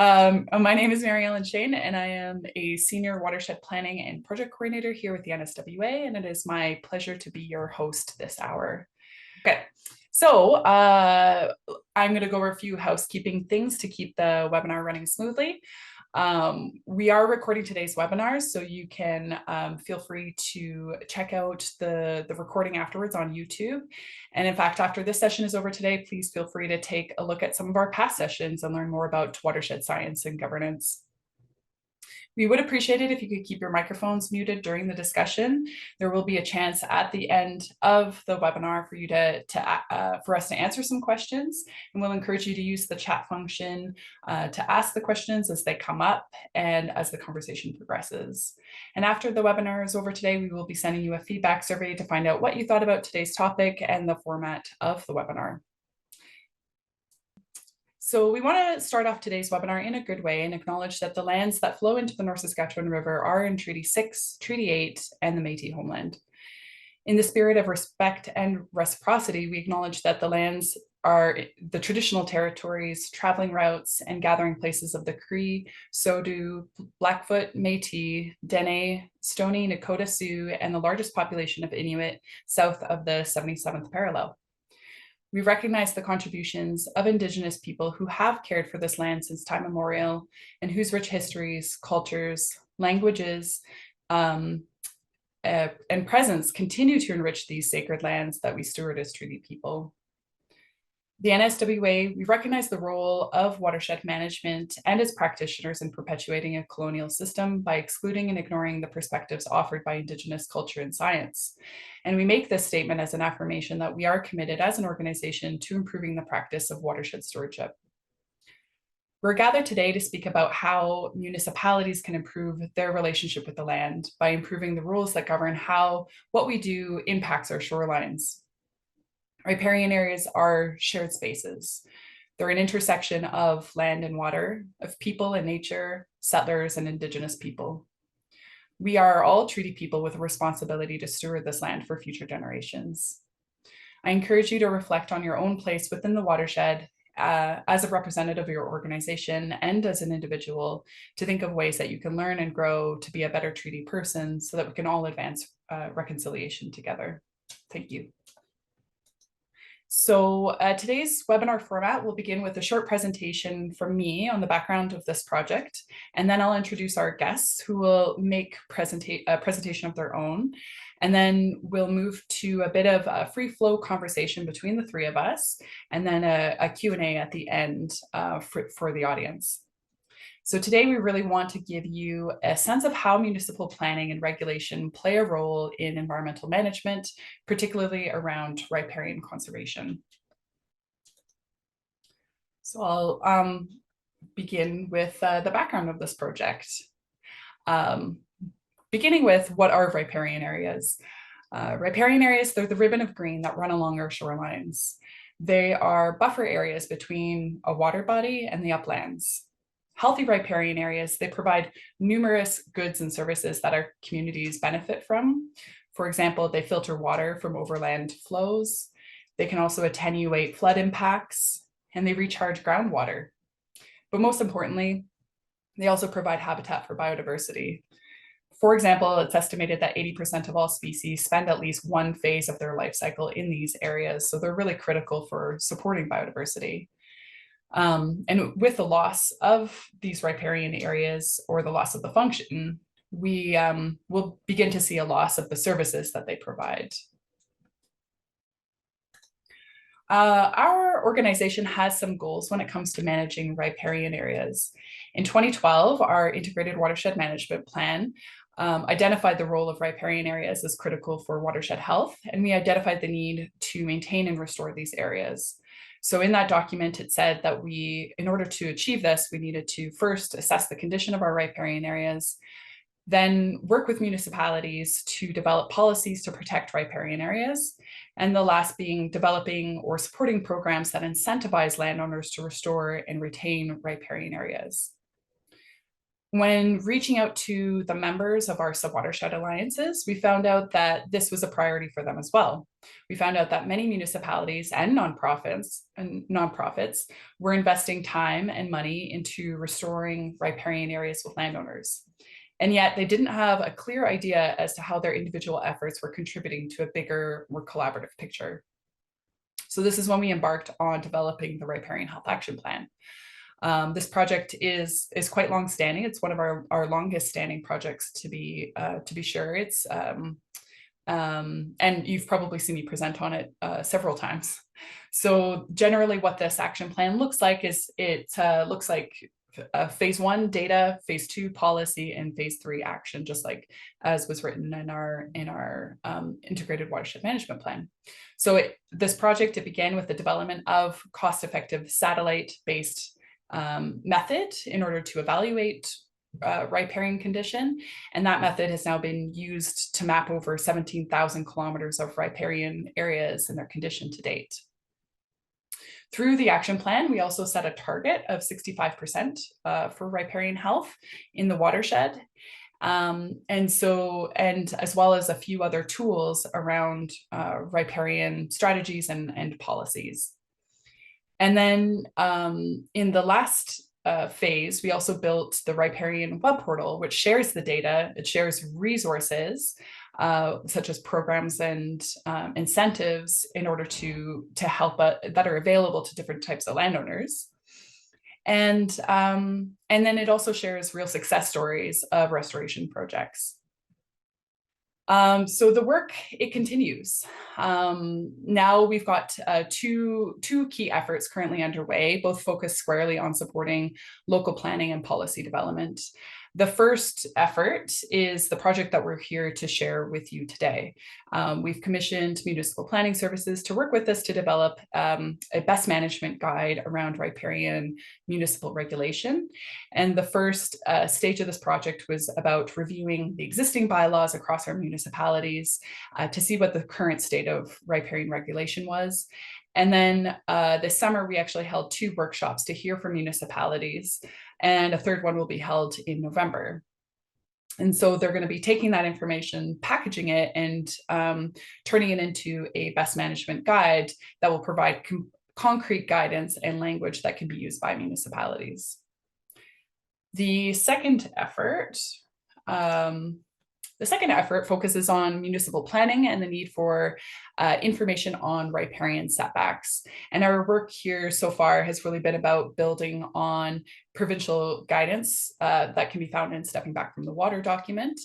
My name is Mary Ellen Shane, and I am a senior watershed planning and project coordinator here with the NSWA, and it is my pleasure to be your host this hour. Okay, so I'm going to go over a few housekeeping things to keep the webinar running smoothly. We are recording today's webinar, so you can feel free to check out the recording afterwards on YouTube. And in fact, after this session is over today, please feel free to take a look at some of our past sessions and learn more about watershed science and governance. We would appreciate it if you could keep your microphones muted during the discussion. There will be a chance at the end of the webinar for you for us to answer some questions, and we'll encourage you to use the chat function to ask the questions as they come up and as the conversation progresses. And after the webinar is over today, we will be sending you a feedback survey to find out what you thought about today's topic and the format of the webinar. So we want to start off today's webinar in a good way and acknowledge that the lands that flow into the North Saskatchewan River are in Treaty 6, Treaty 8, and the Métis homeland. In the spirit of respect and reciprocity, we acknowledge that the lands are the traditional territories, traveling routes, and gathering places of the Cree, Saulteaux, Blackfoot, Métis, Dene, Stoney, Nakota Sioux, and the largest population of Inuit south of the 77th parallel. We recognize the contributions of Indigenous people who have cared for this land since time immemorial and whose rich histories, cultures, languages, and presence continue to enrich these sacred lands that we steward as treaty people. The NSWA, we recognize the role of watershed management and its practitioners in perpetuating a colonial system by excluding and ignoring the perspectives offered by Indigenous culture and science. And we make this statement as an affirmation that we are committed as an organization to improving the practice of watershed stewardship. We're gathered today to speak about how municipalities can improve their relationship with the land by improving the rules that govern how what we do impacts our shorelines. Riparian areas are shared spaces. They're an intersection of land and water, of people and nature, settlers and Indigenous people. We are all treaty people with a responsibility to steward this land for future generations. I encourage you to reflect on your own place within the watershed as a representative of your organization and as an individual, to think of ways that you can learn and grow to be a better treaty person so that we can all advance reconciliation together. Thank you. So today's webinar format will begin with a short presentation from me on the background of this project, and then I'll introduce our guests who will make a presentation of their own. And then we'll move to a bit of a free flow conversation between the three of us, and then a Q&A at the end for the audience. So today we really want to give you a sense of how municipal planning and regulation play a role in environmental management, particularly around riparian conservation. So I'll begin with the background of this project. Beginning with, what are riparian areas? Riparian areas, they're the ribbon of green that run along our shorelines. They are buffer areas between a water body and the uplands. Healthy riparian areas, they provide numerous goods and services that our communities benefit from. For example, they filter water from overland flows. They can also attenuate flood impacts, and they recharge groundwater. But most importantly, they also provide habitat for biodiversity. For example, it's estimated that 80% of all species spend at least one phase of their life cycle in these areas, so they're really critical for supporting biodiversity. And with the loss of these riparian areas, or the loss of the function, we will begin to see a loss of the services that they provide. Our organization has some goals when it comes to managing riparian areas. In 2012, our Integrated Watershed Management Plan identified the role of riparian areas as critical for watershed health, and we identified the need to maintain and restore these areas. So in that document, it said that in order to achieve this, we needed to first assess the condition of our riparian areas, then work with municipalities to develop policies to protect riparian areas, and the last being developing or supporting programs that incentivize landowners to restore and retain riparian areas. When reaching out to the members of our sub-watershed alliances, we found out that this was a priority for them as well. We found out that many municipalities and nonprofits were investing time and money into restoring riparian areas with landowners. And yet they didn't have a clear idea as to how their individual efforts were contributing to a bigger, more collaborative picture. So this is when we embarked on developing the Riparian Health Action Plan. This project is quite long-standing. It's one of our longest-standing projects, to be sure. It's and you've probably seen me present on it several times. So generally, what this action plan looks like is it looks like phase 1 data, phase 2 policy, and phase 3 action, just like as was written in our integrated watershed management plan. So this project, it began with the development of cost-effective satellite-based method in order to evaluate riparian condition. And that method has now been used to map over 17,000 kilometers of riparian areas and their condition to date. Through the action plan, we also set a target of 65% for riparian health in the watershed. And as well as a few other tools around riparian strategies and policies. And then in the last phase, we also built the Riparian web portal, which shares the data. It shares resources such as programs and incentives in order to help that are available to different types of landowners. And then it also shares real success stories of restoration projects. So the work, it continues. Now we've got two key efforts currently underway, both focused squarely on supporting local planning and policy development. The first effort is the project that we're here to share with you today. We've commissioned Municipal Planning Services to work with us to develop a best management guide around riparian municipal regulation. And the first stage of this project was about reviewing the existing bylaws across our municipalities to see what the current state of riparian regulation was. And then this summer, we actually held 2 workshops to hear from municipalities, and a third one will be held in November. And so they're going to be taking that information, packaging it, and turning it into a best management guide that will provide concrete guidance and language that can be used by municipalities. The second effort focuses on municipal planning and the need for information on riparian setbacks. And our work here so far has really been about building on provincial guidance that can be found in Stepping Back from the Water document.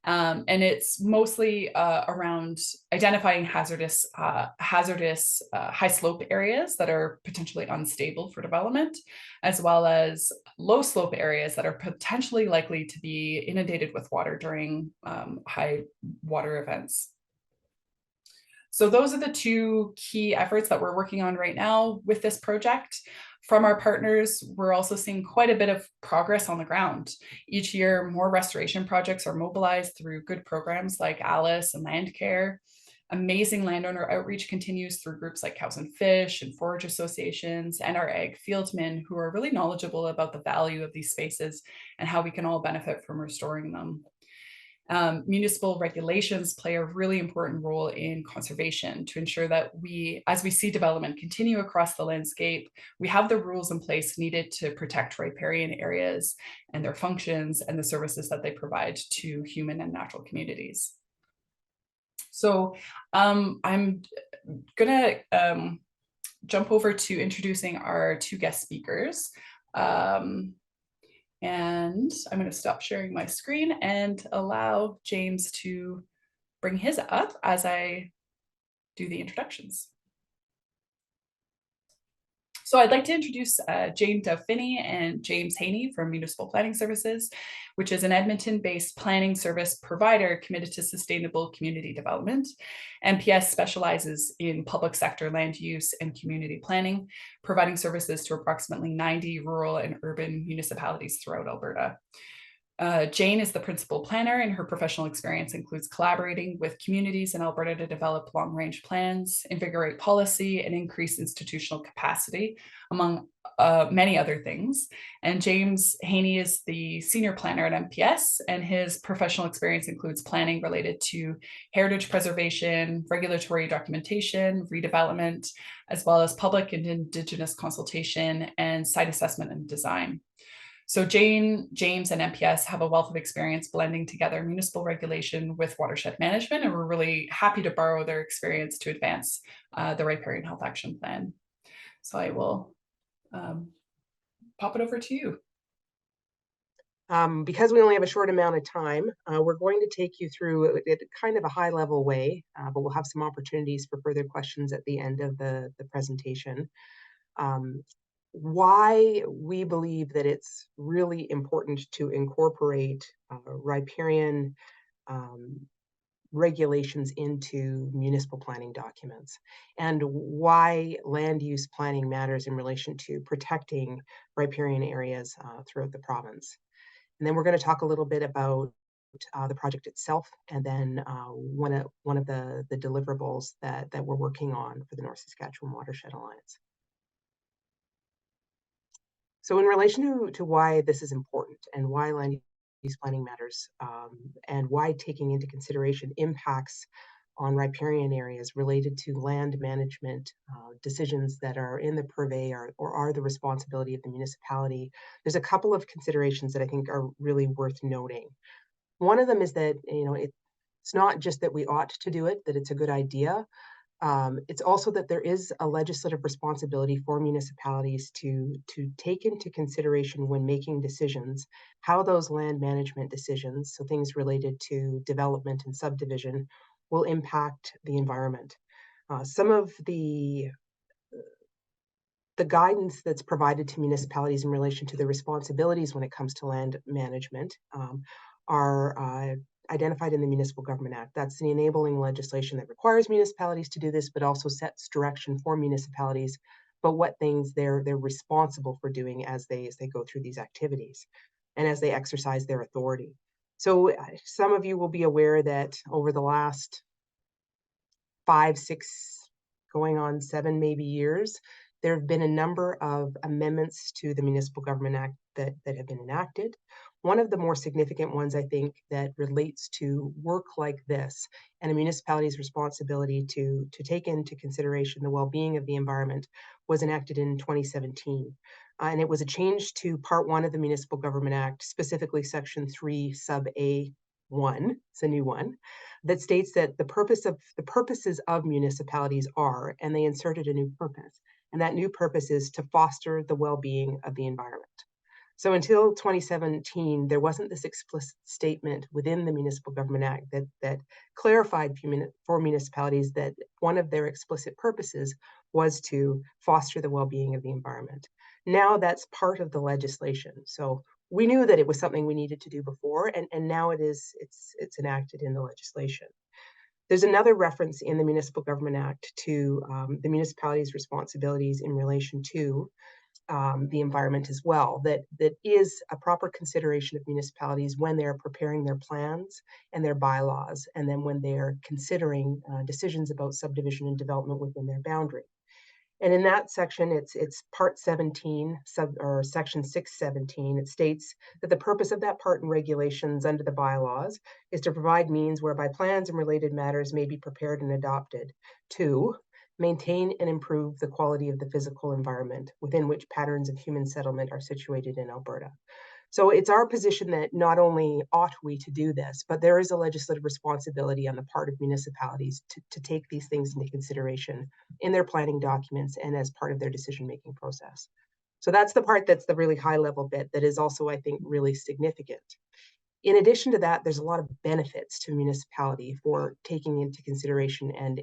And it's mostly around identifying hazardous high slope areas that are potentially unstable for development, as well as low slope areas that are potentially likely to be inundated with water during high water events. So those are the 2 key efforts that we're working on right now with this project. From our partners, we're also seeing quite a bit of progress on the ground. Each year, more restoration projects are mobilized through good programs like ALICE and Landcare. Amazing landowner outreach continues through groups like Cows and Fish and forage associations and our ag fieldmen, who are really knowledgeable about the value of these spaces and how we can all benefit from restoring them. Municipal regulations play a really important role in conservation to ensure that as we see development continue across the landscape, we have the rules in place needed to protect riparian areas and their functions and the services that they provide to human and natural communities. So I'm gonna jump over to introducing our 2 guest speakers. And I'm going to stop sharing my screen and allow James to bring his up as I do the introductions. So I'd like to introduce Jane Dauphinee and James Haney from Municipal Planning Services, which is an Edmonton-based planning service provider committed to sustainable community development. MPS specializes in public sector land use and community planning, providing services to approximately 90 rural and urban municipalities throughout Alberta. Jane is the principal planner, and her professional experience includes collaborating with communities in Alberta to develop long-range plans, invigorate policy, and increase institutional capacity, among many other things. And James Haney is the senior planner at MPS, and his professional experience includes planning related to heritage preservation, regulatory documentation, redevelopment, as well as public and Indigenous consultation and site assessment and design. So Jane, James, and MPS have a wealth of experience blending together municipal regulation with watershed management, and we're really happy to borrow their experience to advance the Riparian Health Action Plan. So I will pop it over to you. Because we only have a short amount of time, we're going to take you through it kind of a high-level way, but we'll have some opportunities for further questions at the end of the presentation. Why we believe that it's really important to incorporate riparian regulations into municipal planning documents, and why land use planning matters in relation to protecting riparian areas throughout the province. And then we're going to talk a little bit about the project itself, and then one of the deliverables that we're working on for the North Saskatchewan Watershed Alliance. So in relation to why this is important and why land use planning matters, and why taking into consideration impacts on riparian areas related to land management decisions that are in the purvey or are the responsibility of the municipality, there's a couple of considerations that I think are really worth noting. One of them is that, it's not just that we ought to do it, that it's a good idea. It's also that there is a legislative responsibility for municipalities to take into consideration when making decisions, how those land management decisions, so things related to development and subdivision, will impact the environment. Some of the guidance that's provided to municipalities in relation to their responsibilities when it comes to land management are identified in the Municipal Government Act. That's the enabling legislation that requires municipalities to do this, but also sets direction for municipalities, but what things they're responsible for doing as they go through these activities and as they exercise their authority. So some of you will be aware that over the last 5, 6, going on 7 maybe years, there have been a number of amendments to the Municipal Government Act that have been enacted. One of the more significant ones, I think, that relates to work like this and a municipality's responsibility to take into consideration the well-being of the environment was enacted in 2017. And it was a change to Part 1 of the Municipal Government Act, specifically Section 3, Sub A1, it's a new one, that states that the purposes of municipalities are, and they inserted a new purpose, and that new purpose is to foster the well-being of the environment. So until 2017, there wasn't this explicit statement within the Municipal Government Act that clarified for municipalities that one of their explicit purposes was to foster the well-being of the environment. Now that's part of the legislation. So we knew that it was something we needed to do before, and now it's enacted in the legislation. There's another reference in the Municipal Government Act to the municipality's responsibilities in relation to the environment as well, that is a proper consideration of municipalities when they're preparing their plans and their bylaws, and then when they're considering decisions about subdivision and development within their boundary. And in that section, it's Part 17, Section 617. It states that the purpose of that part and regulations under the bylaws is to provide means whereby plans and related matters may be prepared and adopted to maintain and improve the quality of the physical environment within which patterns of human settlement are situated in Alberta. So it's our position that not only ought we to do this, but there is a legislative responsibility on the part of municipalities to take these things into consideration in their planning documents and as part of their decision-making process. So that's the part that's the really high-level bit that is also, I think, really significant. In addition to that, there's a lot of benefits to municipality for taking into consideration and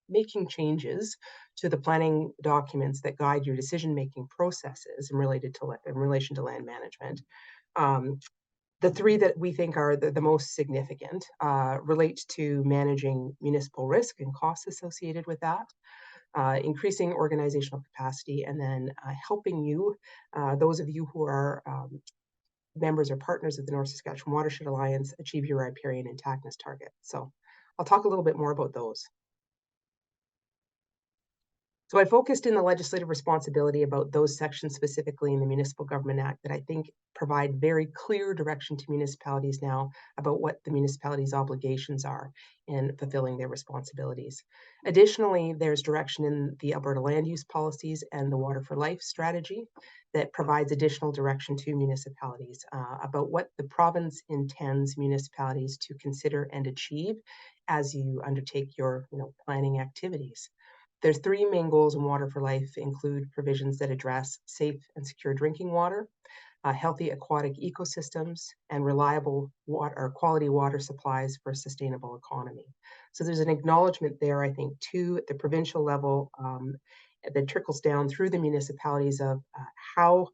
making changes to the planning documents that guide your decision-making processes in relation to land management. The three that we think are the most significant relate to managing municipal risk and costs associated with that, increasing organizational capacity, and then helping you, those of you who are members or partners of the North Saskatchewan Watershed Alliance achieve your riparian intactness target. So I'll talk a little bit more about those. So I focused in the legislative responsibility about those sections specifically in the Municipal Government Act that I think provide very clear direction to municipalities now about what the municipalities' obligations are in fulfilling their responsibilities. Additionally, there's direction in the Alberta land use policies and the Water for Life strategy that provides additional direction to municipalities about what the province intends municipalities to consider and achieve as you undertake your planning activities. There's three main goals in Water for Life include provisions that address safe and secure drinking water, healthy aquatic ecosystems, and reliable water or quality water supplies for a sustainable economy. So there's an acknowledgement there, I think, too, at the provincial level that trickles down through the municipalities of how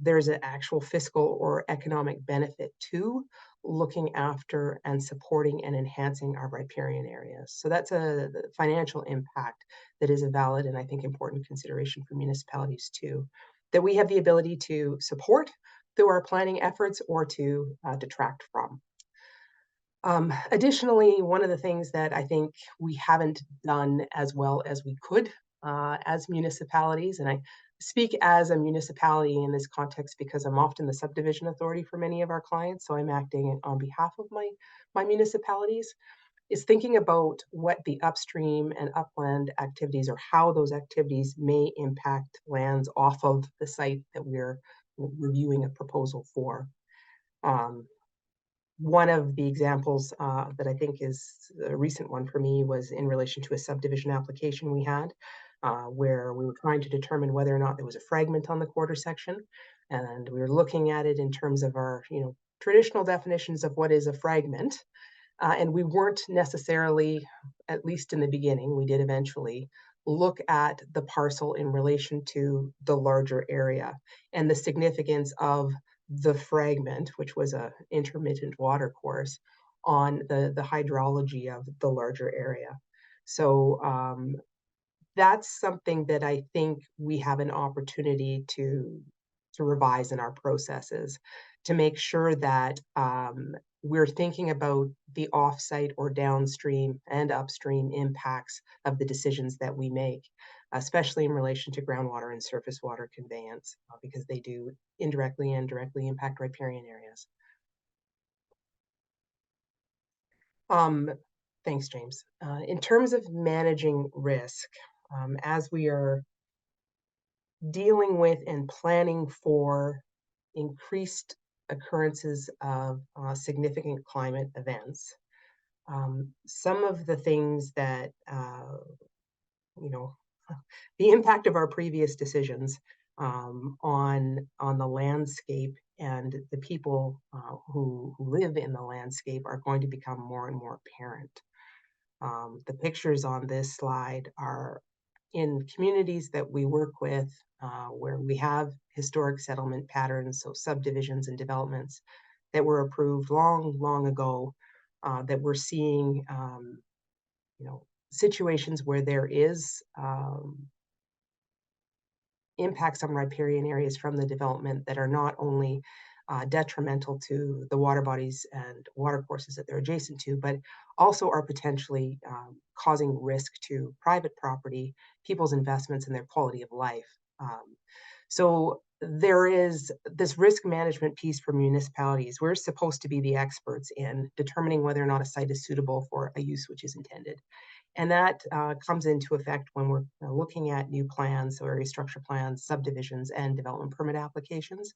there's an actual fiscal or economic benefit to looking after and supporting and enhancing our riparian areas. So that's a financial impact that is a valid and I think important consideration for municipalities too, that we have the ability to support through our planning efforts or to detract from. Additionally, one of the things that I think we haven't done as well as we could as municipalities, and I speak as a municipality in this context because I'm often the subdivision authority for many of our clients, so I'm acting on behalf of my municipalities, is thinking about what the upstream and upland activities or how those activities may impact lands off of the site that we're reviewing a proposal for. One of the examples that I think is a recent one for me was in relation to a subdivision application we had where we were trying to determine whether or not there was a fragment on the quarter section. And we were looking at it in terms of our, traditional definitions of what is a fragment. And we weren't necessarily, at least in the beginning, we did eventually look at the parcel in relation to the larger area and the significance of the fragment, which was an intermittent water course, on the hydrology of the larger area. So that's something that I think we have an opportunity to revise in our processes to make sure that we're thinking about the offsite or downstream and upstream impacts of the decisions that we make, especially in relation to groundwater and surface water conveyance, because they do indirectly and directly impact riparian areas. Thanks, James. In terms of managing risk, as we are dealing with and planning for increased occurrences of significant climate events, some of the things that, the impact of our previous decisions on the landscape and the people who live in the landscape are going to become more and more apparent. The pictures on this slide are in communities that we work with where we have historic settlement patterns, so subdivisions and developments that were approved long, long ago, that we're seeing, situations where there is impacts on riparian areas from the development that are not only detrimental to the water bodies and water courses that they're adjacent to, but also are potentially causing risk to private property, people's investments, and their quality of life. So there is this risk management piece for municipalities. We're supposed to be the experts in determining whether or not a site is suitable for a use which is intended. And that comes into effect when we're looking at new plans, or area structure plans, subdivisions, and development permit applications.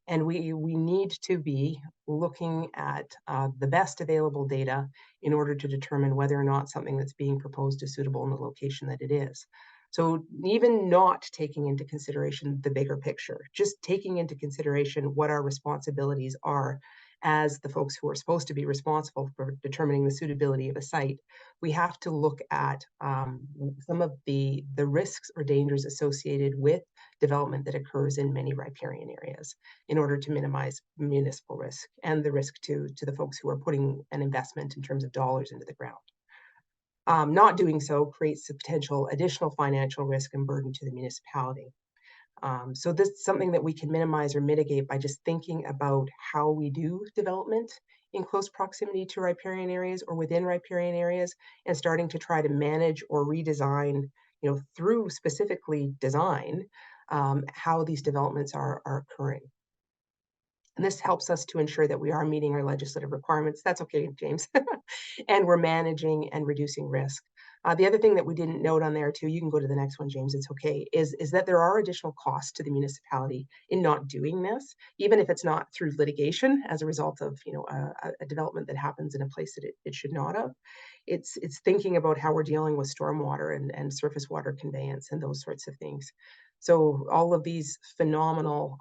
And we need to be looking at the best available data in order to determine whether or not something that's being proposed is suitable in the location that it is. So even not taking into consideration the bigger picture, just taking into consideration what our responsibilities are as the folks who are supposed to be responsible for determining the suitability of a site, we have to look at some of the risks or dangers associated with development that occurs in many riparian areas in order to minimize municipal risk and the risk to the folks who are putting an investment in terms of dollars into the ground. Not doing so creates a potential additional financial risk and burden to the municipality. So this is something that we can minimize or mitigate by just thinking about how we do development in close proximity to riparian areas or within riparian areas, and starting to try to manage or redesign, through specifically design, how these developments are occurring. And this helps us to ensure that we are meeting our legislative requirements. That's okay, James. And we're managing and reducing risk. The other thing that we didn't note on there too, you can go to the next one, James, it's okay, is that there are additional costs to the municipality in not doing this, even if it's not through litigation as a result of a development that happens in a place that it should not have. It's thinking about how we're dealing with stormwater and surface water conveyance and those sorts of things. So all of these phenomenal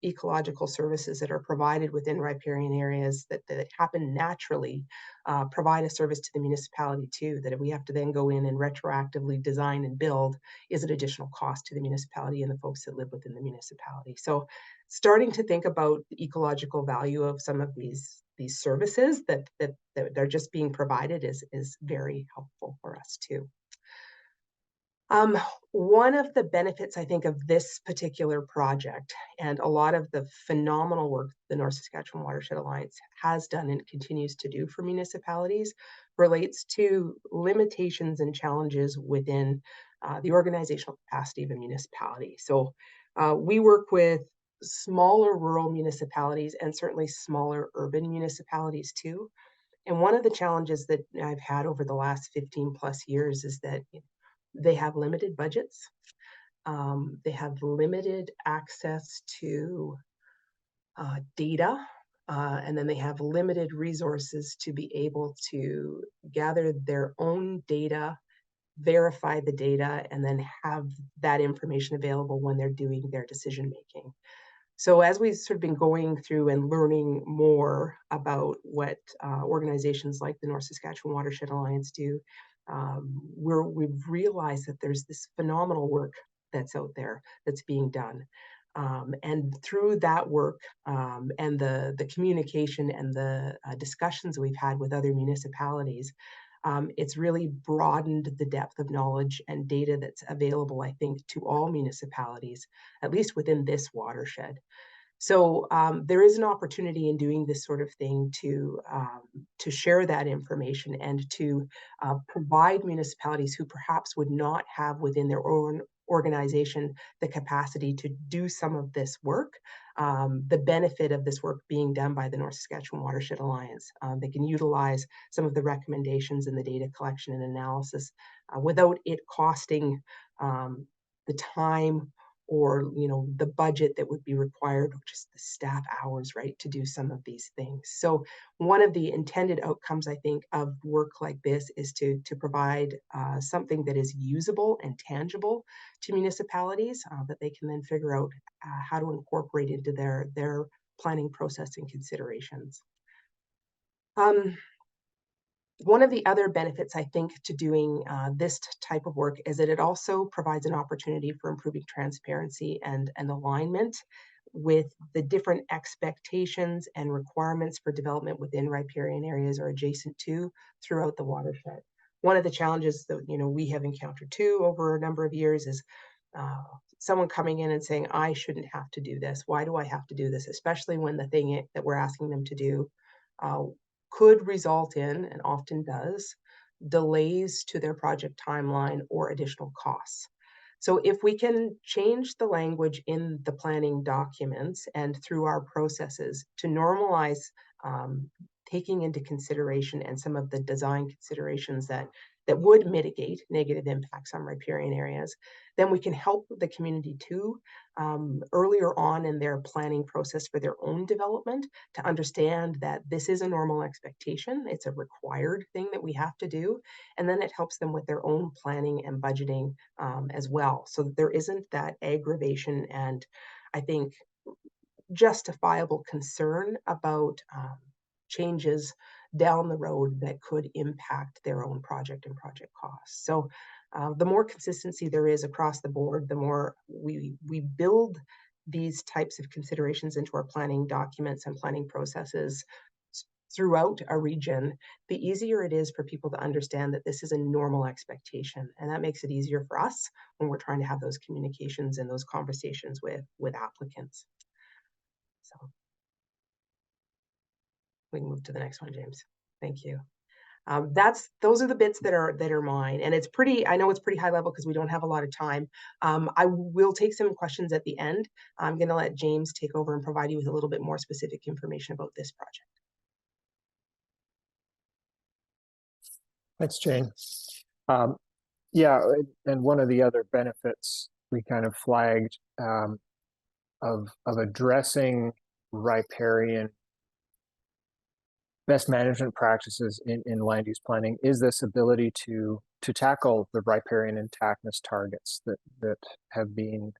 ecological services that are provided within riparian areas that happen naturally provide a service to the municipality too, that if we have to then go in and retroactively design and build is an additional cost to the municipality and the folks that live within the municipality. So starting to think about the ecological value of some of these services that they're just being provided is very helpful for us too. One of the benefits, I think, of this particular project and a lot of the phenomenal work the North Saskatchewan Watershed Alliance has done and continues to do for municipalities relates to limitations and challenges within the organizational capacity of a municipality. So we work with smaller rural municipalities and certainly smaller urban municipalities too. And one of the challenges that I've had over the last 15 plus years is that they have limited budgets. They have limited access to data, and then they have limited resources to be able to gather their own data, verify the data, and then have that information available when they're doing their decision making. So as we've sort of been going through and learning more about what organizations like the North Saskatchewan Watershed Alliance do, we've realized that there's this phenomenal work that's out there that's being done. And through that work and the communication and the discussions we've had with other municipalities, it's really broadened the depth of knowledge and data that's available, I think, to all municipalities, at least within this watershed. So there is an opportunity in doing this sort of thing to share that information and to provide municipalities who perhaps would not have within their own organization the capacity to do some of this work, the benefit of this work being done by the North Saskatchewan Watershed Alliance. They can utilize some of the recommendations in the data collection and analysis without it costing the time or the budget that would be required, or just the staff hours, right, to do some of these things. So one of the intended outcomes, I think, of work like this is to provide something that is usable and tangible to municipalities that they can then figure out how to incorporate into their planning process and considerations. One of the other benefits, I think, to doing this type of work is that it also provides an opportunity for improving transparency and alignment with the different expectations and requirements for development within riparian areas or adjacent to throughout the watershed. One of the challenges that we have encountered too over a number of years is someone coming in and saying, I shouldn't have to do this. Why do I have to do this? Especially when the thing that we're asking them to do could result in, and often does, delays to their project timeline or additional costs. So if we can change the language in the planning documents and through our processes to normalize taking into consideration and some of the design considerations that would mitigate negative impacts on riparian areas, then we can help the community too earlier on in their planning process for their own development to understand that this is a normal expectation. It's a required thing that we have to do. And then it helps them with their own planning and budgeting as well. So that there isn't that aggravation and, I think, justifiable concern about changes down the road that could impact their own project and project costs. So the more consistency there is across the board, the more we build these types of considerations into our planning documents and planning processes throughout a region, the easier it is for people to understand that this is a normal expectation. And that makes it easier for us when we're trying to have those communications and those conversations with applicants. So we can move to the next one, James. Thank you. Those are the bits that are mine, and it's pretty. I know it's pretty high level because we don't have a lot of time. I will take some questions at the end. I'm going to let James take over and provide you with a little bit more specific information about this project. Thanks, Jane. Yeah, and one of the other benefits we kind of flagged of addressing riparian best management practices in land use planning is this ability to tackle the riparian intactness targets that have been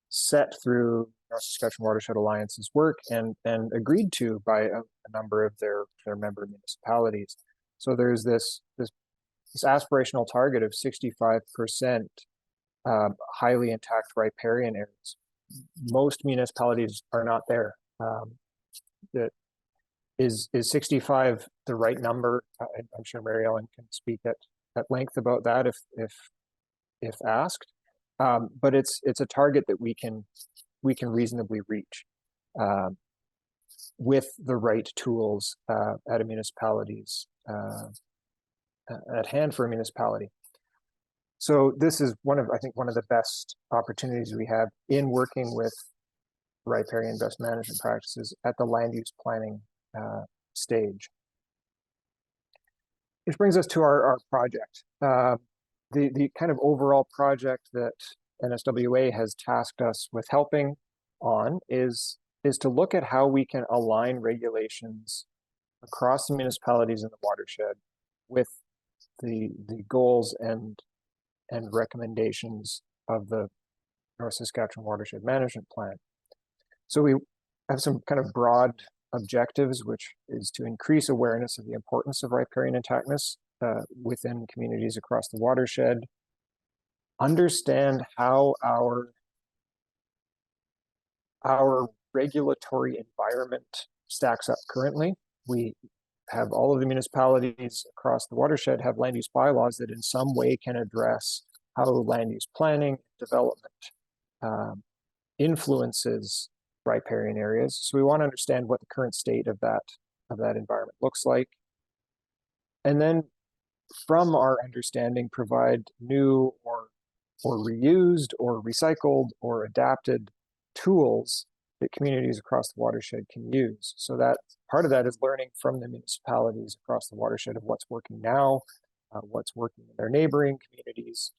set through North Saskatchewan Watershed Alliance's work and agreed to by a number of their member municipalities. So there's this aspirational target of 65% highly intact riparian areas. Most municipalities are not there. That is 65 the right number? I'm sure Mary Ellen can speak at length about that if asked. But it's a target that we can reasonably reach with the right tools at a municipality's at hand for a municipality. So this is I think one of the best opportunities we have in working with riparian best management practices at the land use planning stage. Which brings us to our project. The kind of overall project that NSWA has tasked us with helping on is to look at how we can align regulations across the municipalities in the watershed with the goals and recommendations of the North Saskatchewan Watershed Management Plan. So we have some kind of broad objectives, which is to increase awareness of the importance of riparian intactness within communities across the watershed, understand how our regulatory environment stacks up currently. We have all of the municipalities across the watershed have land use bylaws that in some way can address how land use planning, development influences riparian areas. So we want to understand what the current state of that environment looks like. And then from our understanding, provide new or reused or recycled or adapted tools that communities across the watershed can use. So that part of that is learning from the municipalities across the watershed of what's working now, what's working in their neighboring communities,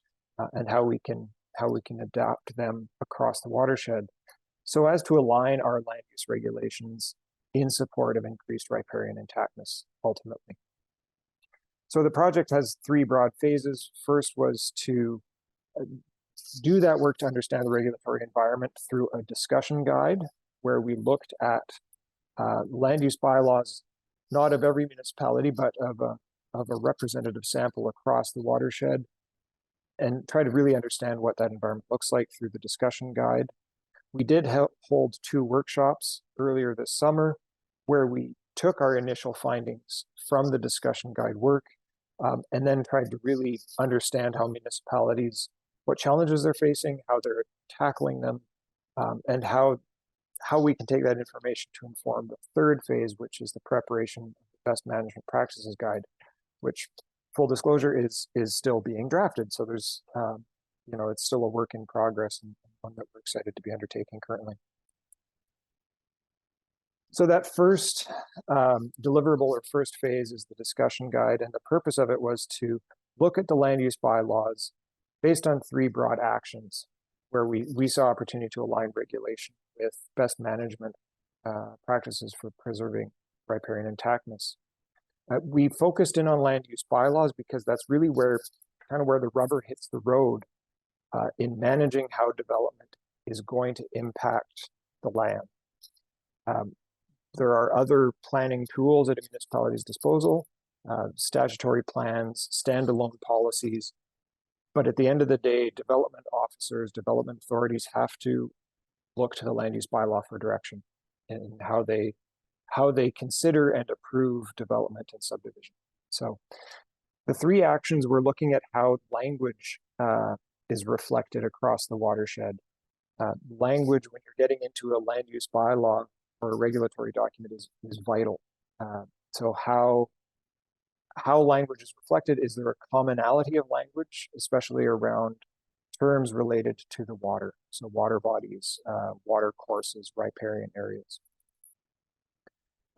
and how we can adapt them across the watershed so as to align our land use regulations in support of increased riparian intactness ultimately. So the project has three broad phases. First was to do that work to understand the regulatory environment through a discussion guide where we looked at land use bylaws, not of every municipality, but of a representative sample across the watershed, and try to really understand what that environment looks like through the discussion guide. We did hold 2 workshops earlier this summer where we took our initial findings from the discussion guide work and then tried to really understand how municipalities, what challenges they're facing, how they're tackling them, and how we can take that information to inform the third phase, which is the preparation of the best management practices guide, which, full disclosure, is still being drafted. So there's, it's still a work in progress and one that we're excited to be undertaking currently. So that first deliverable or first phase is the discussion guide, and the purpose of it was to look at the land use bylaws based on 3 broad actions where we saw opportunity to align regulation with best management practices for preserving riparian intactness. We focused in on land use bylaws because that's really where the rubber hits the road in managing how development is going to impact the land. There are other planning tools at a municipality's disposal, statutory plans, standalone policies, but at the end of the day, development officers, development authorities have to look to the land use bylaw for direction in how they how they consider and approve development and subdivision. So the three actions, we're looking at how language is reflected across the watershed. Language, when you're getting into a land use bylaw or a regulatory document, is vital. So how language is reflected, is there a commonality of language, especially around terms related to the water? So water bodies, water courses, riparian areas.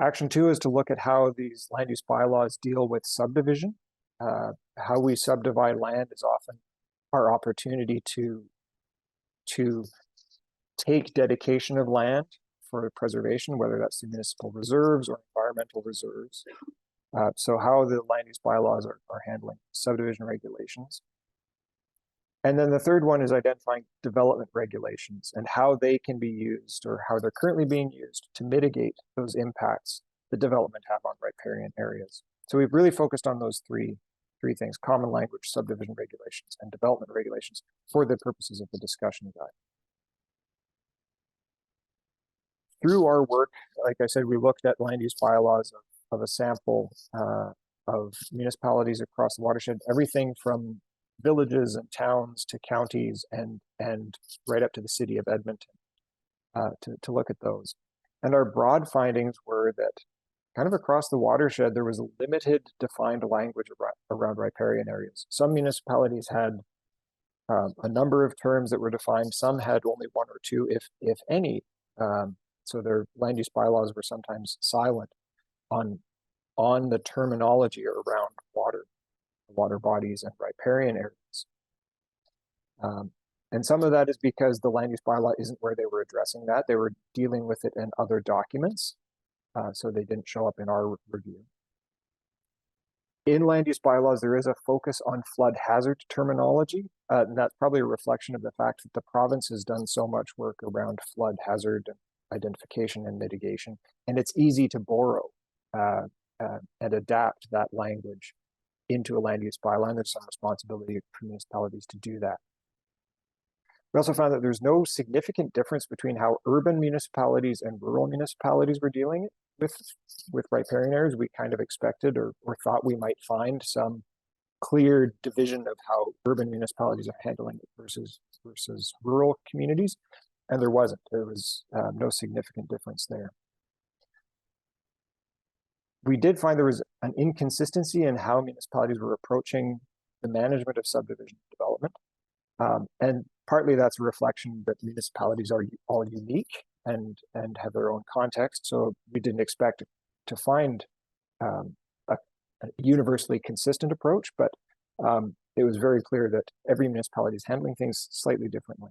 Action 2 is to look at how these land use bylaws deal with subdivision. How we subdivide land is often our opportunity to take dedication of land for preservation, whether that's through municipal reserves or environmental reserves. So how the land use bylaws are handling subdivision regulations. And then the third one is identifying development regulations and how they can be used, or how they're currently being used, to mitigate those impacts that development have on riparian areas. So we've really focused on those three things: common language, subdivision regulations, and development regulations, for the purposes of the discussion guide. Through our work, like I said, we looked at land use bylaws of a sample of municipalities across the watershed, everything from villages and towns to counties and right up to the city of Edmonton, to look at those. And our broad findings were that kind of across the watershed, there was a limited defined language around riparian areas. Some municipalities had a number of terms that were defined. Some had only one or two, if any. So their land use bylaws were sometimes silent on the terminology around water bodies and riparian areas. And some of that is because the land use bylaw isn't where they were addressing that. They were dealing with it in other documents, so they didn't show up in our review. In land use bylaws, there is a focus on flood hazard terminology, and that's probably a reflection of the fact that the province has done so much work around flood hazard identification and mitigation, and it's easy to borrow and adapt that language into a land use bylaw, and there's some responsibility for municipalities to do that. We also found that there's no significant difference between how urban municipalities and rural municipalities were dealing with riparian areas. We kind of expected or thought we might find some clear division of how urban municipalities are handling it versus rural communities, and there wasn't. There was no significant difference there. We did find there was an inconsistency in how municipalities were approaching the management of subdivision development. And partly that's a reflection that municipalities are all unique and have their own context. So we didn't expect to find a universally consistent approach, but it was very clear that every municipality is handling things slightly differently.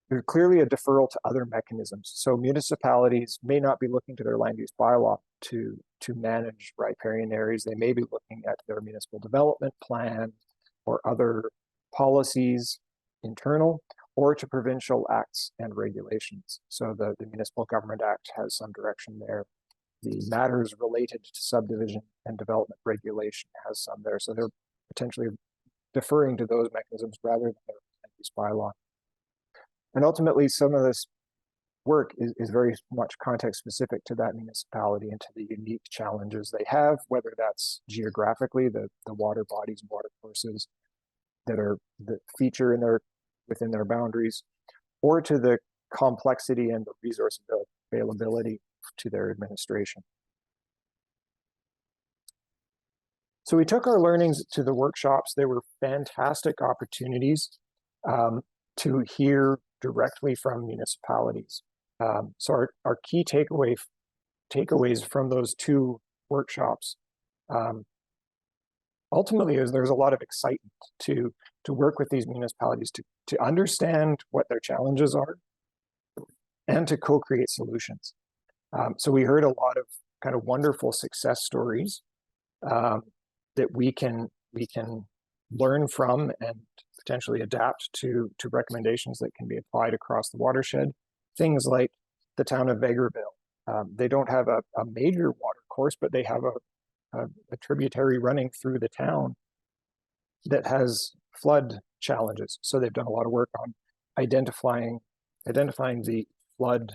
There's clearly a deferral to other mechanisms. So municipalities may not be looking to their land use bylaw to manage riparian areas. They may be looking at their municipal development plan or other policies, internal, or to provincial acts and regulations. So the Municipal Government Act has some direction there. The matters related to subdivision and development regulation has some there. So they're potentially deferring to those mechanisms rather than their land use bylaw. And ultimately, some of this work is very much context specific to that municipality and to the unique challenges they have, whether that's geographically, the water bodies and water courses that feature within their boundaries, or to the complexity and the resource availability to their administration. So we took our learnings to the workshops. They were fantastic opportunities to hear directly from municipalities. So our key takeaways from those two workshops ultimately is there's a lot of excitement to work with these municipalities to understand what their challenges are and to co-create solutions. So we heard a lot of kind of wonderful success stories that we can learn from and potentially adapt to recommendations that can be applied across the watershed. Things like the town of Vegreville. They don't have a major water course, but they have a tributary running through the town that has flood challenges. So they've done a lot of work on identifying the flood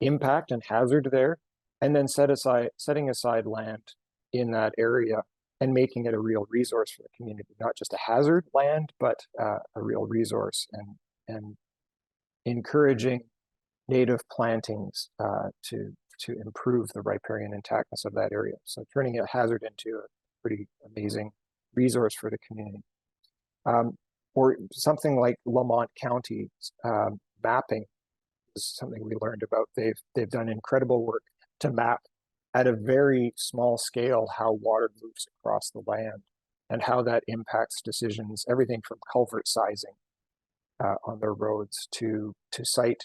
impact and hazard there, and then setting aside land in that area and making it a real resource for the community, not just a hazard land, but a real resource, and encouraging native plantings to improve the riparian intactness of that area. So turning a hazard into a pretty amazing resource for the community. Or something like Lamont County mapping is something we learned about. They've done incredible work to map at a very small scale how water moves across the land and how that impacts decisions, everything from culvert sizing on their roads to site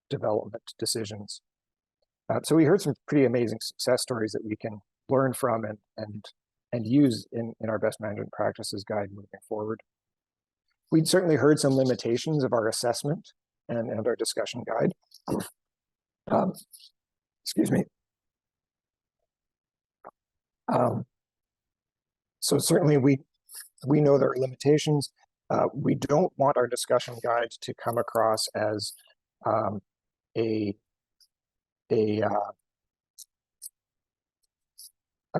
development decisions. So we heard some pretty amazing success stories that we can learn from and use in our best management practices guide moving forward. We'd certainly heard some limitations of our assessment and our discussion guide. Excuse me. So certainly we know there are limitations. We don't want our discussion guide to come across as a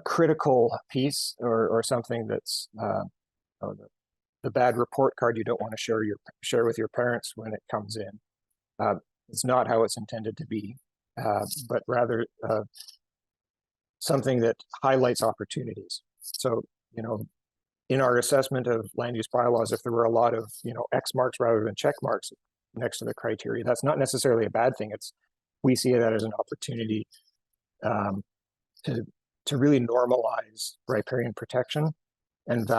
critical piece or something that's the bad report card you don't want to share with your parents when it comes in. It's not how it's intended to be, but rather something that highlights opportunities. So, in our assessment of land use bylaws, if there were a lot of, X marks rather than check marks next to the criteria, that's not necessarily a bad thing. We see that as an opportunity to really normalize riparian protection and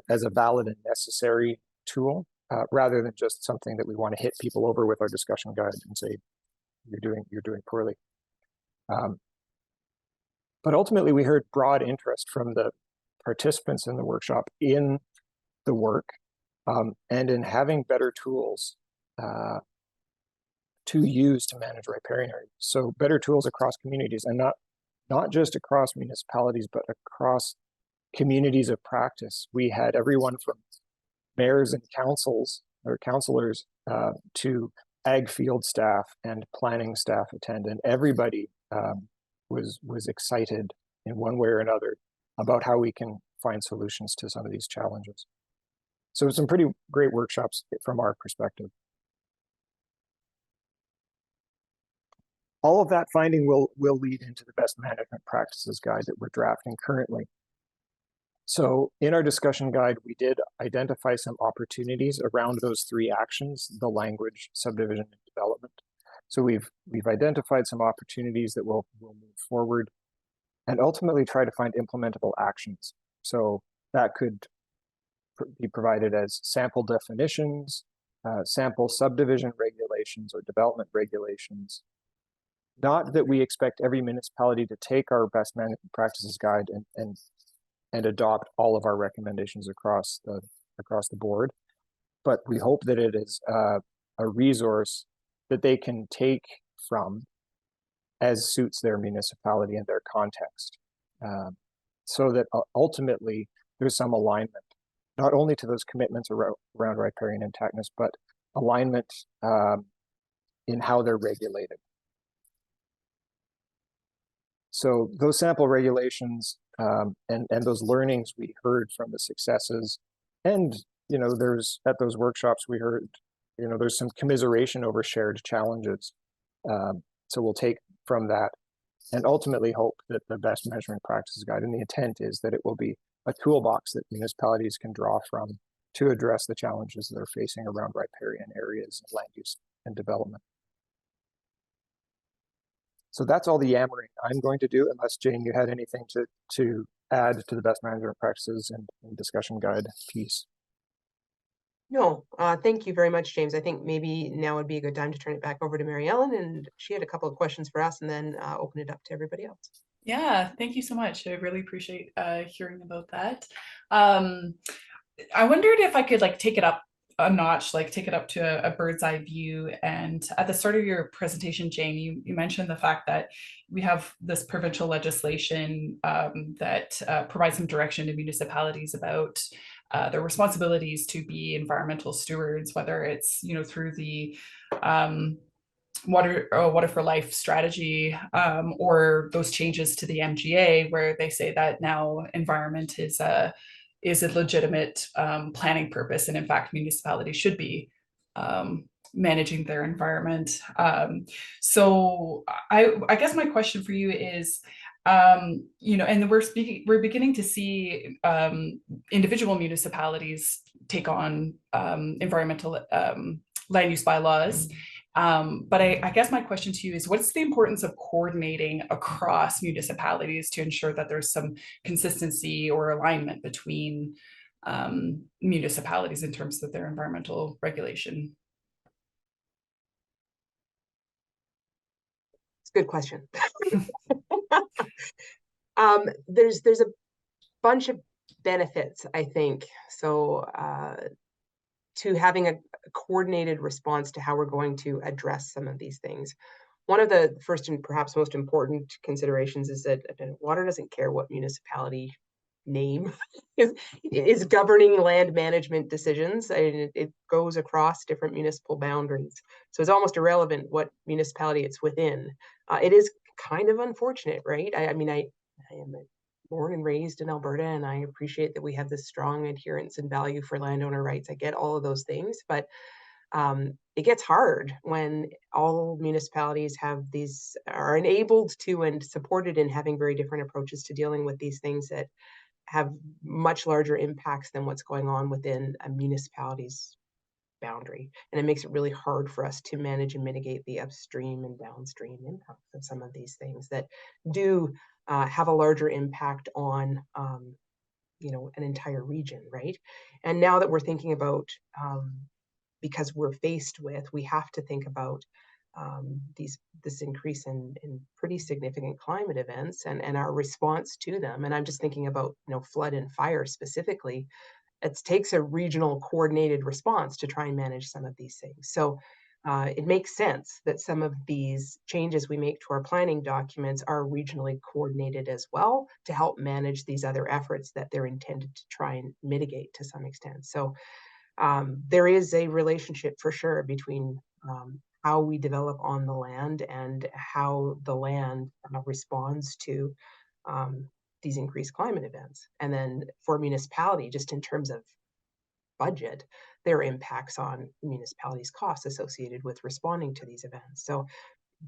as a valid and necessary tool, rather than just something that we want to hit people over with our discussion guide and say, you're doing poorly. But ultimately, we heard broad interest from the participants in the workshop in the work and in having better tools to use to manage riparian areas. So better tools across communities, and not just across municipalities, but across communities of practice. We had everyone from mayors and councilors to ag field staff and planning staff attend, and everybody was excited in one way or another about how we can find solutions to some of these challenges. So some pretty great workshops from our perspective. All of that finding will lead into the best management practices guide that we're drafting currently. So in our discussion guide, we did identify some opportunities around those three actions: the language, subdivision, and development. So we've identified some opportunities that will move forward and ultimately try to find implementable actions. So that could be provided as sample definitions, sample subdivision regulations or development regulations. Not that we expect every municipality to take our best management practices guide and adopt all of our recommendations across the board, but we hope that it is a resource that they can take from as suits their municipality and their context, so that ultimately there's some alignment, not only to those commitments around riparian intactness, but alignment in how they're regulated. So those sample regulations and those learnings we heard from the successes, and there's at those workshops we heard there's some commiseration over shared challenges. So we'll take from that and ultimately hope that the best management practices guide, and the intent is that it will be a toolbox that municipalities can draw from to address the challenges they're facing around riparian areas, land use, and development. So that's all the yammering I'm going to do, unless Jane, you had anything to add to the best management practices and discussion guide piece. No, thank you very much, James. I think maybe now would be a good time to turn it back over to Mary Ellen, and she had a couple of questions for us, and then open it up to everybody else. Yeah, thank you so much. I really appreciate hearing about that. I wondered if I could take it up a notch, take it up to a bird's eye view. And at the start of your presentation, Jane, you mentioned the fact that we have this provincial legislation that provides some direction to municipalities about their responsibilities to be environmental stewards, whether it's through the water for life strategy, or those changes to the MGA, where they say that now environment is a legitimate planning purpose, and in fact municipalities should be managing their environment. So I guess my question for you is, and we're beginning to see individual municipalities take on environmental land use bylaws. But I guess my question to you is, what's the importance of coordinating across municipalities to ensure that there's some consistency or alignment between municipalities in terms of their environmental regulation? It's a good question. There's a bunch of benefits, I think. So to having a coordinated response to how we're going to address some of these things. One of the first and perhaps most important considerations is that water doesn't care what municipality name is governing land management decisions. And it goes across different municipal boundaries. So it's almost irrelevant what municipality it's within. It is kind of unfortunate, right? I mean, I am born and raised in Alberta, and I appreciate that we have this strong adherence and value for landowner rights. I get all of those things, but it gets hard when all municipalities are enabled to and supported in having very different approaches to dealing with these things that have much larger impacts than what's going on within a municipality's boundary. And it makes it really hard for us to manage and mitigate the upstream and downstream impacts of some of these things that do have a larger impact on an entire region, right? And now that we're thinking about, because we have to think about this increase in pretty significant climate events and our response to them. And I'm just thinking about flood and fire specifically. It takes a regional coordinated response to try and manage some of these things. So it makes sense that some of these changes we make to our planning documents are regionally coordinated as well to help manage these other efforts that they're intended to try and mitigate to some extent. So there is a relationship for sure between how we develop on the land and how the land responds to these increased climate events. And then for municipality, just in terms of budget, their impacts on municipalities' costs associated with responding to these events. So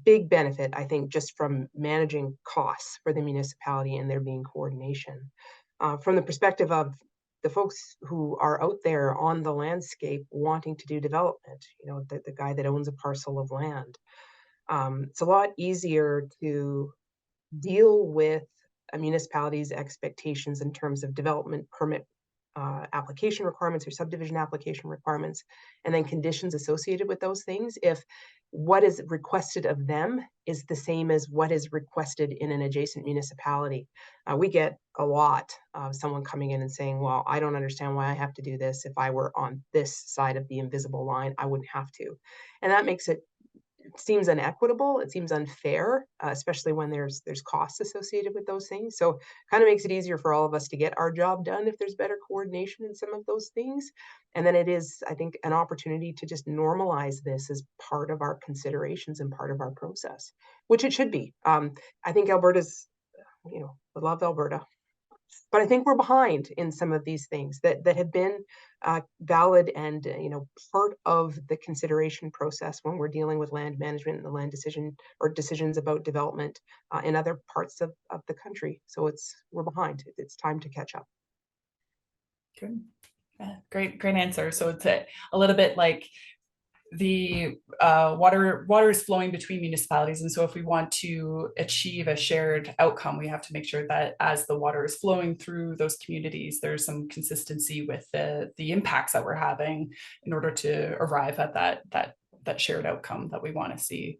big benefit, I think, just from managing costs for the municipality and there being coordination. From the perspective of the folks who are out there on the landscape wanting to do development, the guy that owns a parcel of land, it's a lot easier to deal with a municipality's expectations in terms of development permit application requirements or subdivision application requirements, and then conditions associated with those things, if what is requested of them is the same as what is requested in an adjacent municipality. We get a lot of someone coming in and saying, well, I don't understand why I have to do this. If I were on this side of the invisible line, I wouldn't have to. And that makes it seems inequitable. It seems unfair, especially when there's costs associated with those things. So kind of makes it easier for all of us to get our job done if there's better coordination in some of those things. And then it is, I think, an opportunity to just normalize this as part of our considerations and part of our process, which it should be. I think Alberta's, I love Alberta, but I think we're behind in some of these things that have been valid and part of the consideration process when we're dealing with land management and the land decision or decisions about development in other parts of the country. So we're behind. It's time to catch up. Good. Great answer. So it's a little bit like the water is flowing between municipalities, and so if we want to achieve a shared outcome, we have to make sure that as the water is flowing through those communities, there's some consistency with the impacts that we're having in order to arrive at that shared outcome that we want to see.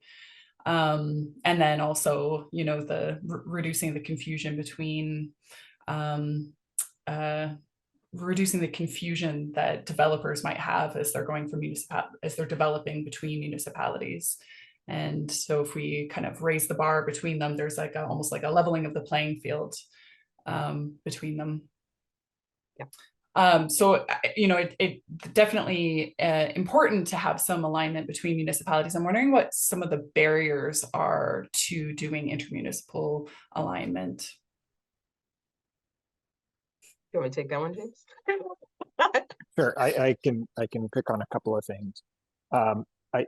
And then also, the reducing the confusion between reducing the confusion that developers might have as they're going from as they're developing between municipalities. And so if we kind of raise the bar between them, there's almost like a leveling of the playing field between them. Yeah. So, it definitely important to have some alignment between municipalities. I'm wondering what some of the barriers are to doing intermunicipal alignment. You want me to take that one, James? Sure, I can pick on a couple of things. I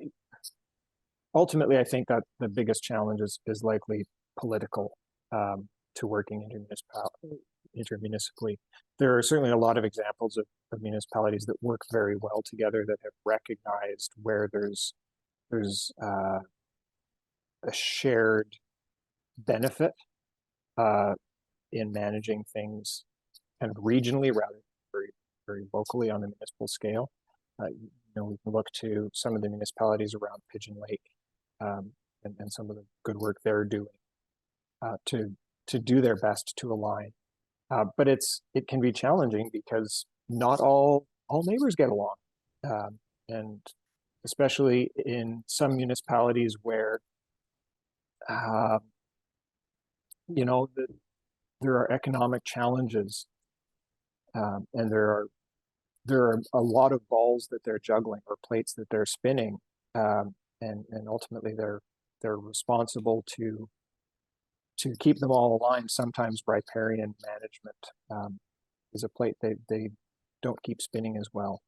ultimately I think that the biggest challenge is likely political, to working intermunicipally. There are certainly a lot of examples of municipalities that work very well together, that have recognized where there's a shared benefit in managing things kind of regionally rather than very locally on the municipal scale. We can look to some of the municipalities around Pigeon Lake, and some of the good work they're doing to do their best to align. But it can be challenging because not all neighbors get along, and especially in some municipalities where there are economic challenges, and there are a lot of balls that they're juggling or plates that they're spinning, and ultimately they're responsible to keep them all aligned. Sometimes riparian management is a plate they don't keep spinning as well.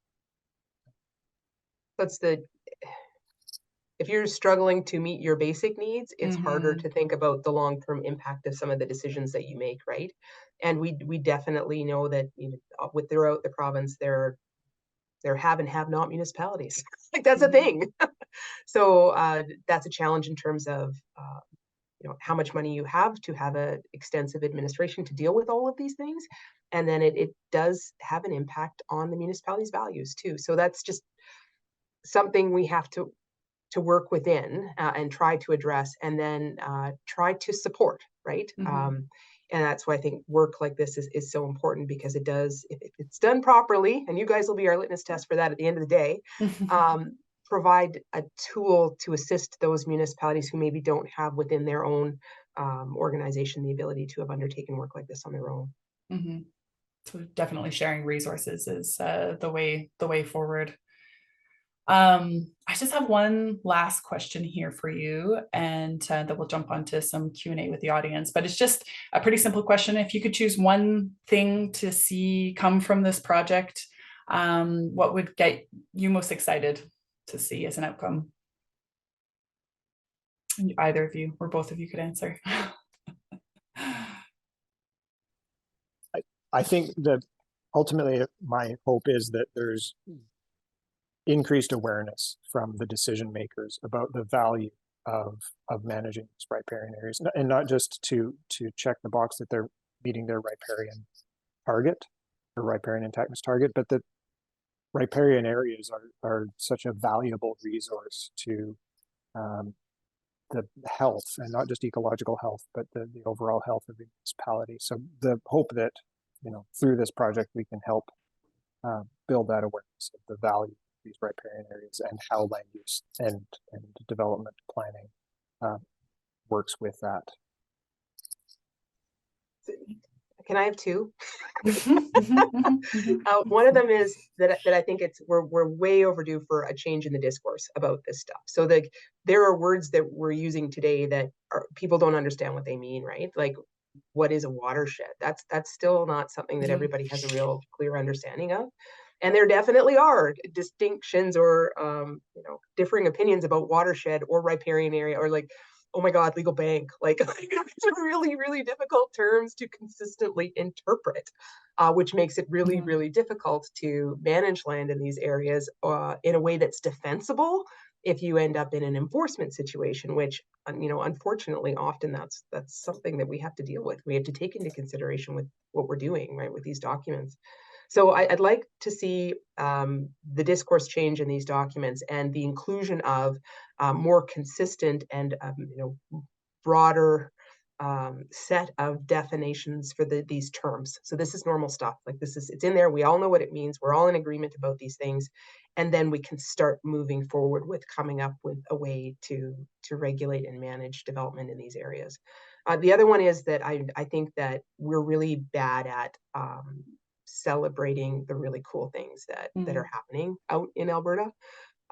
If you're struggling to meet your basic needs, it's harder to think about the long-term impact of some of the decisions that you make, right? And we definitely know that with throughout the province, there have and have not municipalities. Like that's a thing. So that's a challenge in terms of how much money you have to have an extensive administration to deal with all of these things. And then it does have an impact on the municipality's values too. So that's just something we have to work within and try to address, and then try to support, right? And that's why I think work like this is so important, because it does, if it's done properly, and you guys will be our litmus test for that at the end of the day, provide a tool to assist those municipalities who maybe don't have within their own organization the ability to have undertaken work like this on their own. So definitely sharing resources is the way forward. I just have one last question here for you, and then we'll jump onto some Q&A with the audience, but it's just a pretty simple question. If you could choose one thing to see come from this project, what would get you most excited to see as an outcome? And either of you or both of you could answer. I think that ultimately my hope is that there's increased awareness from the decision makers about the value of managing these riparian areas, and not just to check the box that they're meeting their riparian target or riparian intactness target, but that riparian areas are such a valuable resource to the health, and not just ecological health, but the overall health of the municipality. So the hope that through this project we can help build that awareness of the value of these riparian areas and how land use and development planning works with that. Can I have two? One of them is that I think we're way overdue for a change in the discourse about this stuff. So there are words that we're using today that people don't understand what they mean, right? Like, what is a watershed? That's still not something that everybody has a real clear understanding of. And there definitely are distinctions or differing opinions about watershed or riparian area, or like, oh my God, legal bank. Like it's really, really difficult terms to consistently interpret, which makes it really, really difficult to manage land in these areas in a way that's defensible if you end up in an enforcement situation, which, unfortunately, often that's something that we have to deal with. We have to take into consideration with what we're doing, right, with these documents. So I'd like to see the discourse change in these documents and the inclusion of more consistent and broader set of definitions for these terms. So this is normal stuff. Like it's in there. We all know what it means. We're all in agreement about these things. And then we can start moving forward with coming up with a way to regulate and manage development in these areas. The other one is that I think that we're really bad at celebrating the really cool things that Mhm. are happening out in Alberta.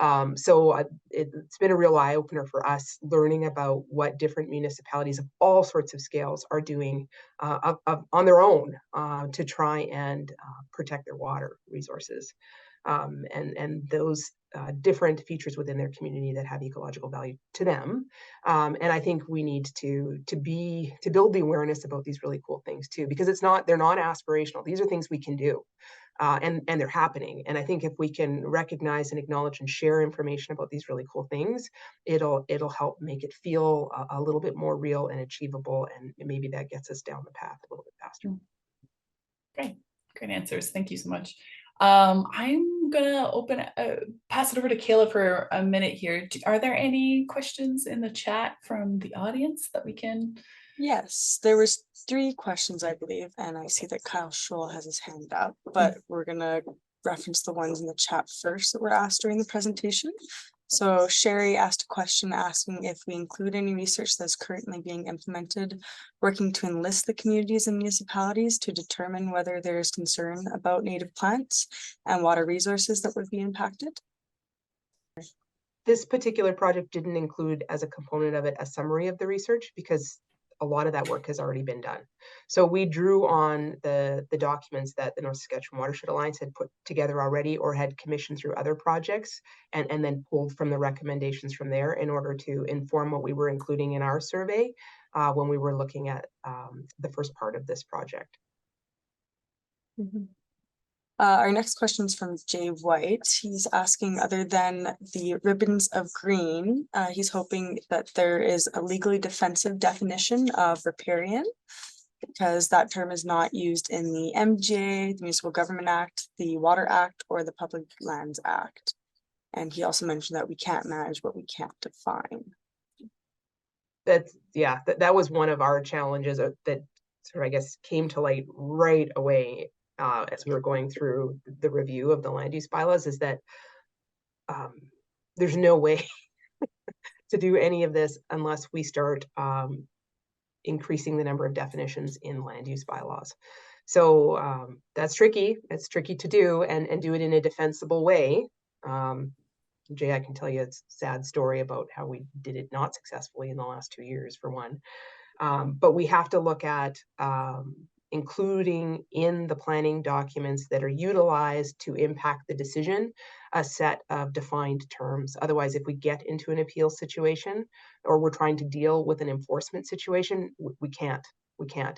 It's been a real eye opener for us, learning about what different municipalities of all sorts of scales are doing on their own to try and protect their water resources, and those different features within their community that have ecological value to them. And I think we need to build the awareness about these really cool things too, because they're not aspirational. These are things we can do. And they're happening. And I think if we can recognize and acknowledge and share information about these really cool things, it'll help make it feel a little bit more real and achievable, and maybe that gets us down the path a little bit faster. Great, great answers. Thank you so much. I'm gonna pass it over to Kayla for a minute here. Are there any questions in the chat from the audience that we can? Yes, there was 3 questions, I believe, and I see that Kyle Scholl has his hand up, but we're gonna reference the ones in the chat first that were asked during the presentation. So Sherry asked a question asking if we include any research that's currently being implemented, working to enlist the communities and municipalities to determine whether there is concern about native plants and water resources that would be impacted. This particular project didn't include as a component of it a summary of the research, because a lot of that work has already been done. So we drew on the documents that the North Saskatchewan Watershed Alliance had put together already, or had commissioned through other projects, and then pulled from the recommendations from there in order to inform what we were including in our survey when we were looking at the first part of this project. Mm-hmm. Our next question is from Jay White. He's asking, other than the ribbons of green, he's hoping that there is a legally defensive definition of riparian, because that term is not used in the MGA, the Municipal Government Act, the Water Act, or the Public Lands Act. And he also mentioned that we can't manage what we can't define. That was one of our challenges that sort of, I guess, came to light right away as we were going through the review of the land use bylaws, is that there's no way to do any of this unless we start increasing the number of definitions in land use bylaws. So that's tricky. It's tricky to do, and do it in a defensible way. Jay, I can tell you a sad story about how we did it not successfully in the last 2 years, for one. But we have to look at including in the planning documents that are utilized to impact the decision a set of defined terms. Otherwise, if we get into an appeal situation, or we're trying to deal with an enforcement situation, we can't.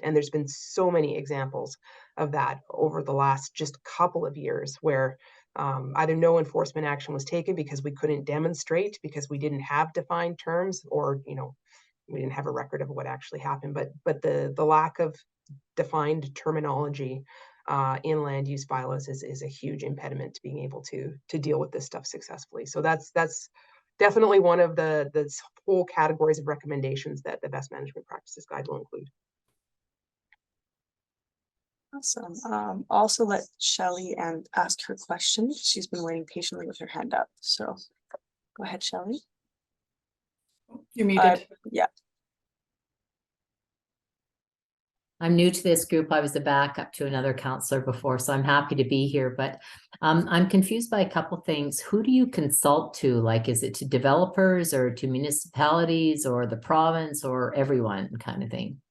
And there's been so many examples of that over the last just couple of years, where either no enforcement action was taken because we couldn't demonstrate, because we didn't have defined terms, or we didn't have a record of what actually happened. But the lack of defined terminology in land use bylaws is a huge impediment to being able to deal with this stuff successfully. So that's definitely one of the whole categories of recommendations that the Best Management Practices Guide will include. Awesome. Also let Shelley and ask her question. She's been waiting patiently with her hand up. So go ahead, Shelley. You're muted. Yeah. I'm new to this group. I was the backup to another counselor before, so I'm happy to be here. But I'm confused by a couple things. Who do you consult to? Like, is it to developers or to municipalities or the province or everyone kind of thing?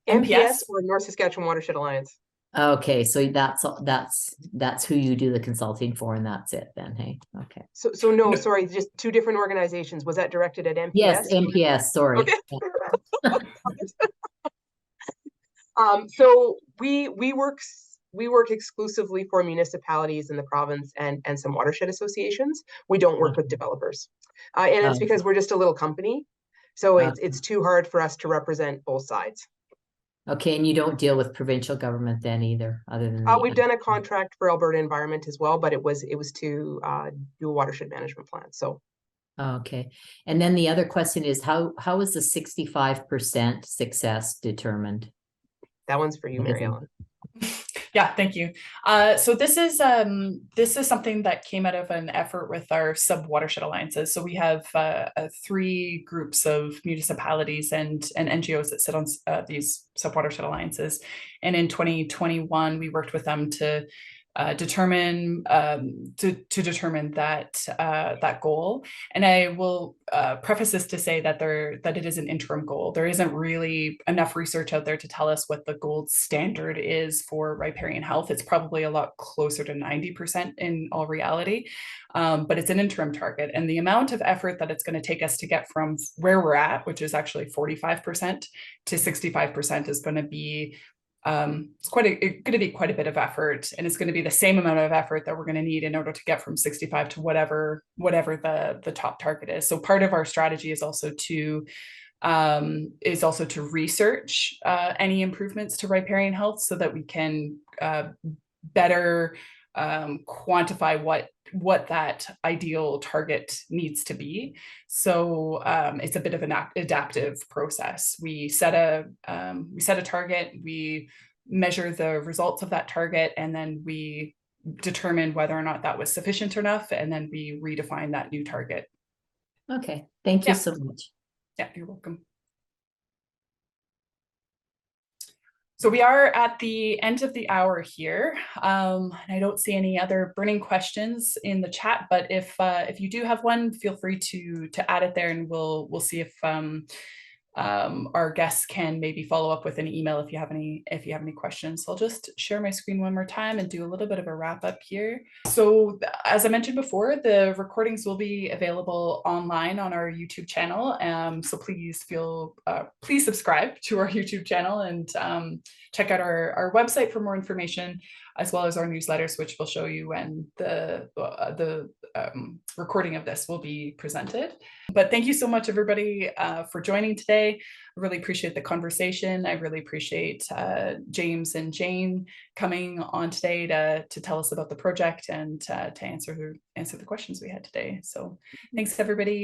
NPS or North Saskatchewan Watershed Alliance. Okay, so that's who you do the consulting for, and that's it then, hey? Okay. So no, sorry, just 2 different organizations. Was that directed at NPS? Yes, NPS, sorry. Okay. So we work exclusively for municipalities in the province and some watershed associations. We don't work with developers, and it's because we're just a little company, so it's too hard for us to represent both sides. Okay, and you don't deal with provincial government then either, other than we've done a contract for Alberta Environment as well, but it was to do a watershed management plan. So okay, and then the other question is how is the 65% success determined? That one's for you, Mary Ellen. Yeah, thank you. So this is something that came out of an effort with our sub-watershed alliances. So we have 3 groups of municipalities and NGOs that sit on these sub-watershed alliances. And in 2021, we worked with them to determine that goal. And I will preface this to say that it is an interim goal. There isn't really enough research out there to tell us what the gold standard is for riparian health. It's probably a lot closer to 90% in all reality, but it's an interim target. And the amount of effort that it's going to take us to get from where we're at, which is actually 45% to 65%, is going to be it's going to be quite a bit of effort, and it's going to be the same amount of effort that we're going to need in order to get from 65 to whatever the top target is. So part of our strategy is also to research any improvements to riparian health so that we can better quantify what that ideal target needs to be. So it's a bit of an adaptive process. We set a target, we measure the results of that target, and then we determine whether or not that was sufficient enough, and then we redefine that new target. Okay, thank you so much. Yeah, you're welcome. So we are at the end of the hour here. I don't see any other burning questions in the chat, but if you do have one, feel free to add it there, and we'll see if our guests can maybe follow up with an email if you have any questions. So I'll just share my screen one more time and do a little bit of a wrap up here. So as I mentioned before, the recordings will be available online on our YouTube channel. So please subscribe to our YouTube channel and check out our website for more information, as well as our newsletters, which will show you when the recording of this will be presented. But thank you so much, everybody, for joining today. I really appreciate the conversation. I really appreciate James and Jane coming on today to tell us about the project and to answer the questions we had today. So thanks, everybody.